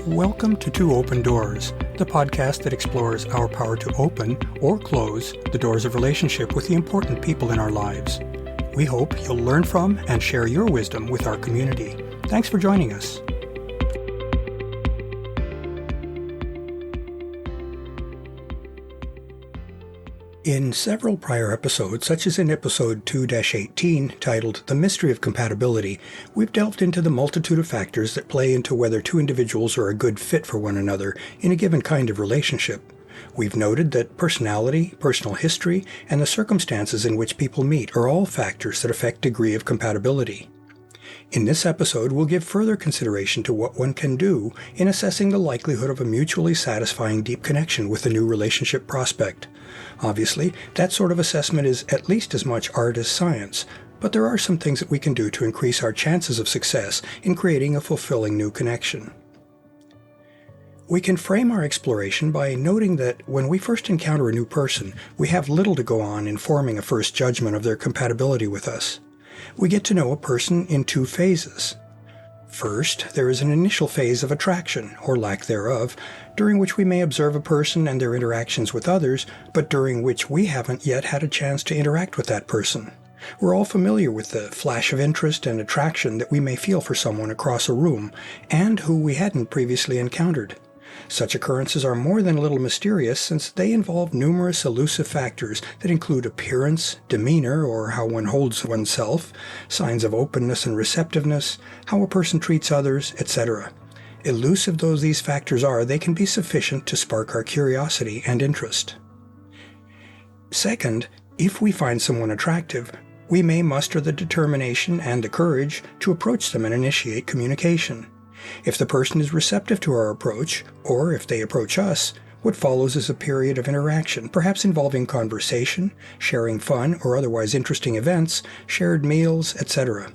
Welcome to Two Open Doors, the podcast that explores our power to open or close the doors of relationship with the important people in our lives. We hope you'll learn from and share your wisdom with our community. Thanks for joining us. In several prior episodes, such as in episode 2-18, titled The Mystery of Compatibility, we've delved into the multitude of factors that play into whether two individuals are a good fit for one another in a given kind of relationship. We've noted that personality, personal history, and the circumstances in which people meet are all factors that affect degree of compatibility. In this episode, we'll give further consideration to what one can do in assessing the likelihood of a mutually satisfying deep connection with a new relationship prospect. Obviously, that sort of assessment is at least as much art as science, but there are some things that we can do to increase our chances of success in creating a fulfilling new connection. We can frame our exploration by noting that when we first encounter a new person, we have little to go on in forming a first judgment of their compatibility with us. We get to know a person in two phases. First, there is an initial phase of attraction, or lack thereof, during which we may observe a person and their interactions with others, but during which we haven't yet had a chance to interact with that person. We're all familiar with the flash of interest and attraction that we may feel for someone across a room, and who we hadn't previously encountered. Such occurrences are more than a little mysterious, since they involve numerous elusive factors that include appearance, demeanor, or how one holds oneself, signs of openness and receptiveness, how a person treats others, etc. Elusive though these factors are, they can be sufficient to spark our curiosity and interest. Second, if we find someone attractive, we may muster the determination and the courage to approach them and initiate communication. If the person is receptive to our approach, or if they approach us, what follows is a period of interaction, perhaps involving conversation, sharing fun or otherwise interesting events, shared meals, etc.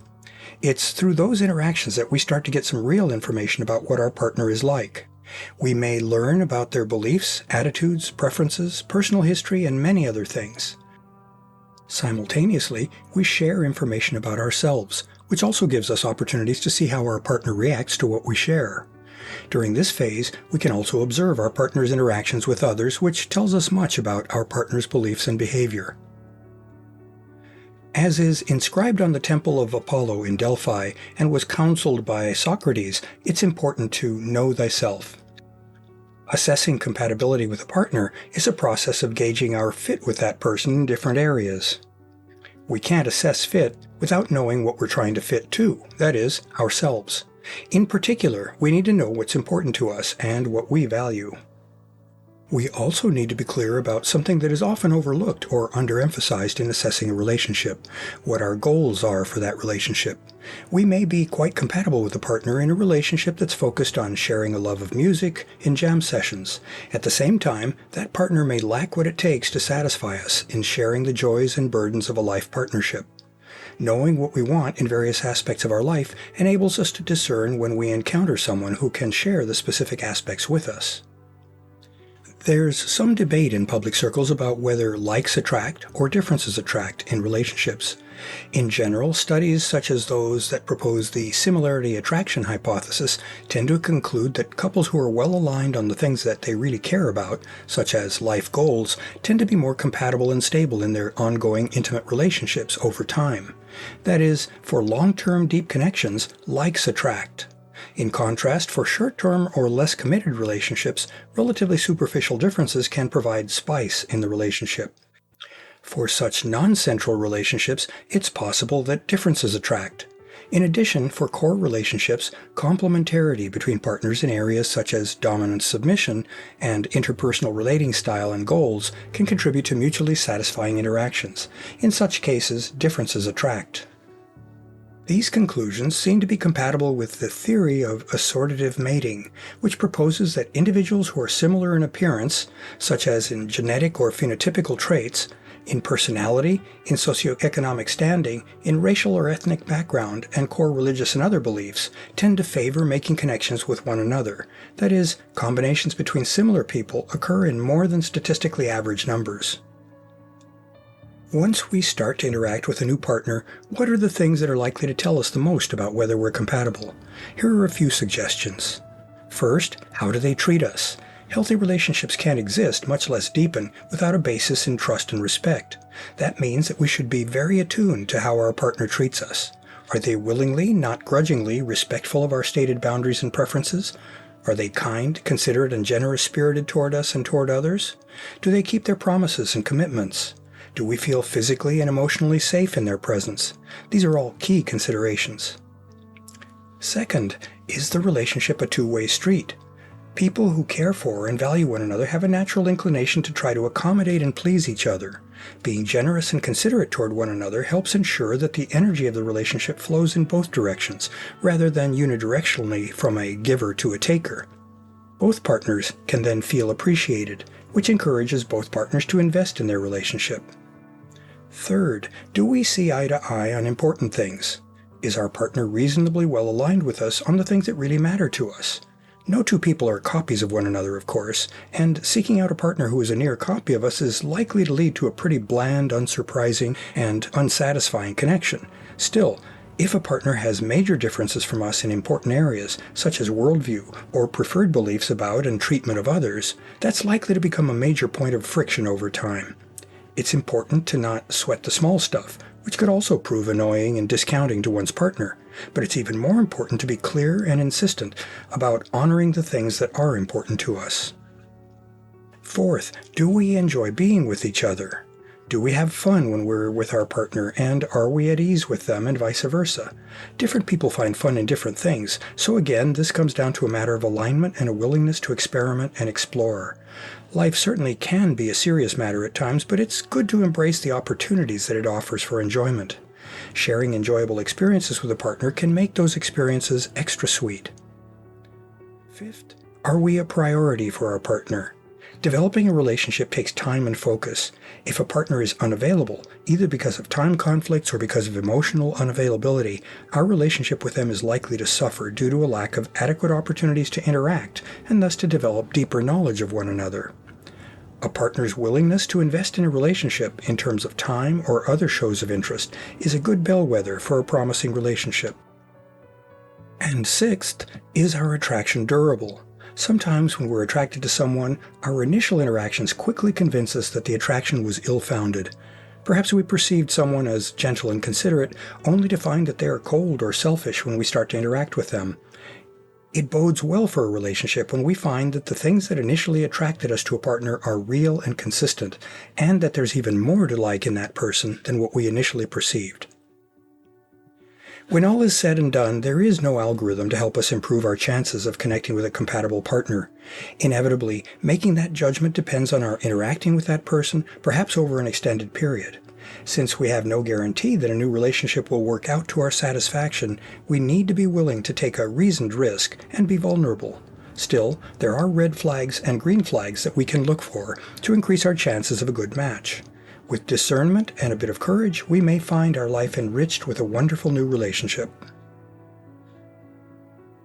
It's through those interactions that we start to get some real information about what our partner is like. We may learn about their beliefs, attitudes, preferences, personal history, and many other things. Simultaneously, we share information about ourselves, which also gives us opportunities to see how our partner reacts to what we share. During this phase, we can also observe our partner's interactions with others, which tells us much about our partner's beliefs and behavior. As is inscribed on the Temple of Apollo in Delphi and was counseled by Socrates, it's important to know thyself. Assessing compatibility with a partner is a process of gauging our fit with that person in different areas. We can't assess fit without knowing what we're trying to fit to, that is, ourselves. In particular, we need to know what's important to us and what we value. We also need to be clear about something that is often overlooked or underemphasized in assessing a relationship, what our goals are for that relationship. We may be quite compatible with a partner in a relationship that's focused on sharing a love of music in jam sessions. At the same time, that partner may lack what it takes to satisfy us in sharing the joys and burdens of a life partnership. Knowing what we want in various aspects of our life enables us to discern when we encounter someone who can share the specific aspects with us. There's some debate in public circles about whether likes attract or differences attract in relationships. In general, studies such as those that propose the similarity attraction hypothesis tend to conclude that couples who are well aligned on the things that they really care about, such as life goals, tend to be more compatible and stable in their ongoing intimate relationships over time. That is, for long-term deep connections, likes attract. In contrast, for short-term or less committed relationships, relatively superficial differences can provide spice in the relationship. For such non-central relationships, it's possible that differences attract. In addition, for core relationships, complementarity between partners in areas such as dominance-submission and interpersonal relating style and goals can contribute to mutually satisfying interactions. In such cases, differences attract. These conclusions seem to be compatible with the theory of assortative mating, which proposes that individuals who are similar in appearance, such as in genetic or phenotypical traits, in personality, in socioeconomic standing, in racial or ethnic background, and core religious and other beliefs, tend to favor making connections with one another. That is, combinations between similar people occur in more than statistically average numbers. Once we start to interact with a new partner, what are the things that are likely to tell us the most about whether we're compatible? Here are a few suggestions. First, how do they treat us? Healthy relationships can't exist, much less deepen, without a basis in trust and respect. That means that we should be very attuned to how our partner treats us. Are they willingly, not grudgingly, respectful of our stated boundaries and preferences? Are they kind, considerate, and generous-spirited toward us and toward others? Do they keep their promises and commitments? Do we feel physically and emotionally safe in their presence? These are all key considerations. Second, is the relationship a two-way street? People who care for and value one another have a natural inclination to try to accommodate and please each other. Being generous and considerate toward one another helps ensure that the energy of the relationship flows in both directions, rather than unidirectionally from a giver to a taker. Both partners can then feel appreciated, which encourages both partners to invest in their relationship. Third, do we see eye to eye on important things? Is our partner reasonably well aligned with us on the things that really matter to us? No two people are copies of one another, of course, and seeking out a partner who is a near copy of us is likely to lead to a pretty bland, unsurprising, and unsatisfying connection. Still, if a partner has major differences from us in important areas, such as worldview or preferred beliefs about and treatment of others, that's likely to become a major point of friction over time. It's important to not sweat the small stuff, which could also prove annoying and discounting to one's partner. But it's even more important to be clear and insistent about honoring the things that are important to us. Fourth, do we enjoy being with each other? Do we have fun when we're with our partner, and are we at ease with them, and vice versa? Different people find fun in different things, so again, this comes down to a matter of alignment and a willingness to experiment and explore. Life certainly can be a serious matter at times, but it's good to embrace the opportunities that it offers for enjoyment. Sharing enjoyable experiences with a partner can make those experiences extra sweet. Fifth, are we a priority for our partner? Developing a relationship takes time and focus. If a partner is unavailable, either because of time conflicts or because of emotional unavailability, our relationship with them is likely to suffer due to a lack of adequate opportunities to interact and thus to develop deeper knowledge of one another. A partner's willingness to invest in a relationship in terms of time or other shows of interest is a good bellwether for a promising relationship. And sixth, is our attraction durable? Sometimes when we're attracted to someone, our initial interactions quickly convince us that the attraction was ill-founded. Perhaps we perceived someone as gentle and considerate, only to find that they are cold or selfish when we start to interact with them. It bodes well for a relationship when we find that the things that initially attracted us to a partner are real and consistent, and that there's even more to like in that person than what we initially perceived. When all is said and done, there is no algorithm to help us improve our chances of connecting with a compatible partner. Inevitably, making that judgment depends on our interacting with that person, perhaps over an extended period. Since we have no guarantee that a new relationship will work out to our satisfaction, we need to be willing to take a reasoned risk and be vulnerable. Still, there are red flags and green flags that we can look for to increase our chances of a good match. With discernment and a bit of courage, we may find our life enriched with a wonderful new relationship.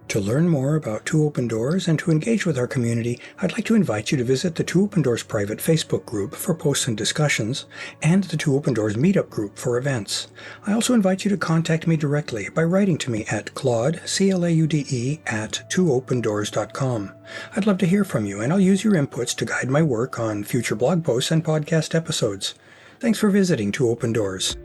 To learn more about Two Open Doors and to engage with our community, I'd like to invite you to visit the Two Open Doors private Facebook group for posts and discussions, and the Two Open Doors meetup group for events. I also invite you to contact me directly by writing to me at Claude, C-L-A-U-D-E, @twoOpenDoors.com. I'd love to hear from you, and I'll use your inputs to guide my work on future blog posts and podcast episodes. Thanks for visiting Two Open Doors.